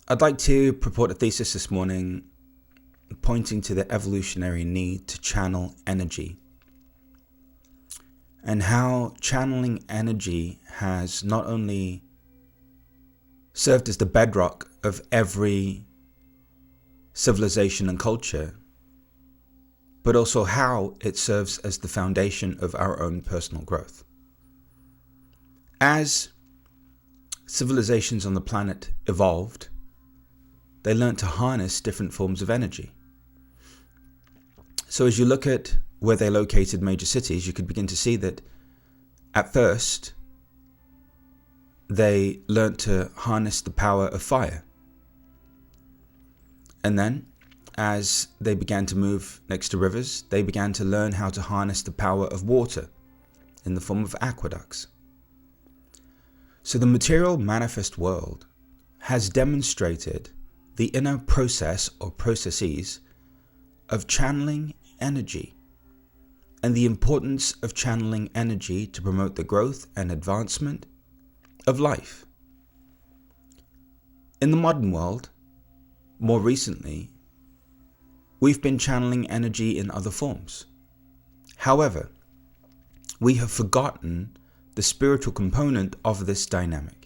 I'd like to purport a thesis this morning pointing to the evolutionary need to channel energy and how channeling energy has not only served as the bedrock of every civilization and culture, but also how it serves as the foundation of our own personal growth. As civilizations on the planet evolved, they learned to harness different forms of energy. So as you look at where they located major cities, you could begin to see that at first they learned to harness the power of fire. And then as they began to move next to rivers, they began to learn how to harness the power of water in the form of aqueducts. So the material manifest world has demonstrated the inner process or processes of channeling energy and the importance of channeling energy to promote the growth and advancement of life. In the modern world, more recently, we've been channeling energy in other forms. However, we have forgotten the spiritual component of this dynamic.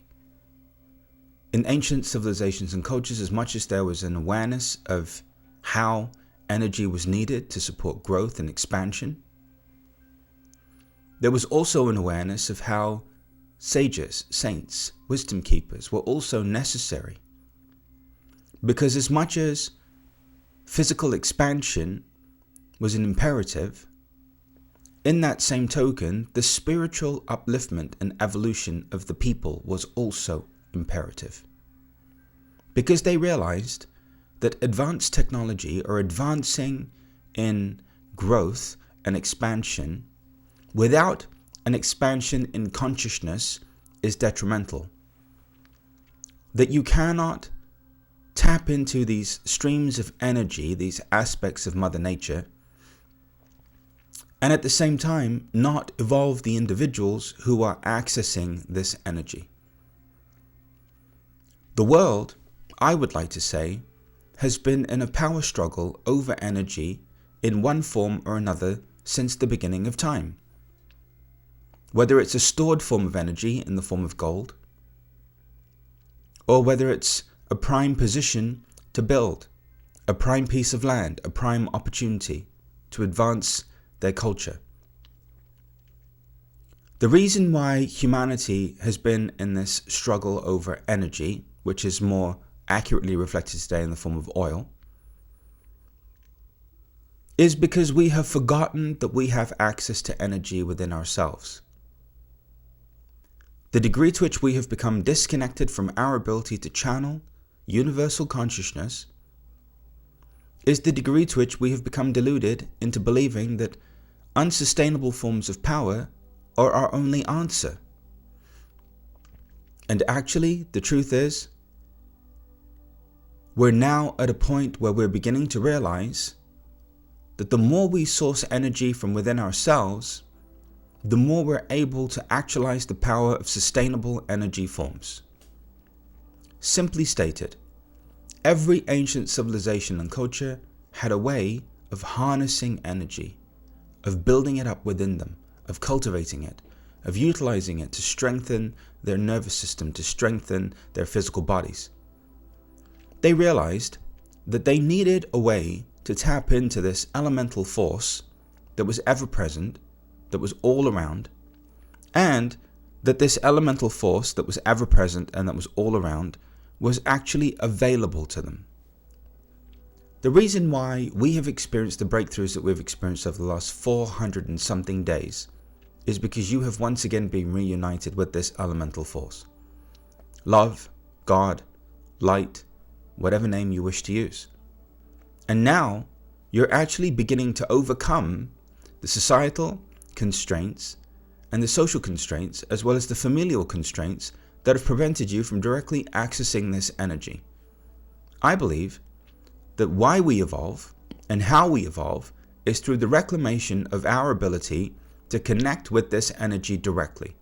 In ancient civilizations and cultures, as much as there was an awareness of how energy was needed to support growth and expansion, there was also an awareness of how sages, saints, wisdom keepers were also necessary. Because as much as physical expansion was an imperative, in that same token, the spiritual upliftment and evolution of the people was also imperative. Because they realized that advanced technology or advancing in growth and expansion without an expansion in consciousness is detrimental. That you cannot tap into these streams of energy, these aspects of Mother Nature, and at the same time not evolve the individuals who are accessing this energy. The world, I would like to say, has been in a power struggle over energy in one form or another since the beginning of time. Whether it's a stored form of energy in the form of gold, or whether it's a prime position to build, a prime piece of land, a prime opportunity to advance their culture. The reason why humanity has been in this struggle over energy, which is more accurately reflected today in the form of oil, is because we have forgotten that we have access to energy within ourselves. The degree to which we have become disconnected from our ability to channel universal consciousness is the degree to which we have become deluded into believing that unsustainable forms of power are our only answer. And actually, the truth is, we're now at a point where we're beginning to realize that the more we source energy from within ourselves, the more we're able to actualize the power of sustainable energy forms. Simply stated, every ancient civilization and culture had a way of harnessing energy, of building it up within them, of cultivating it, of utilizing it to strengthen their nervous system, to strengthen their physical bodies. They realized that they needed a way to tap into this elemental force that was ever present, that was all around, and that this elemental force that was ever present and that was all around was actually available to them. The reason why we have experienced the breakthroughs that we've experienced over the last 400 and something days is because you have once again been reunited with this elemental force. Love, God, light, whatever name you wish to use. And now you're actually beginning to overcome the societal constraints and the social constraints, as well as the familial constraints that have prevented you from directly accessing this energy. I believe that why we evolve and how we evolve is through the reclamation of our ability to connect with this energy directly.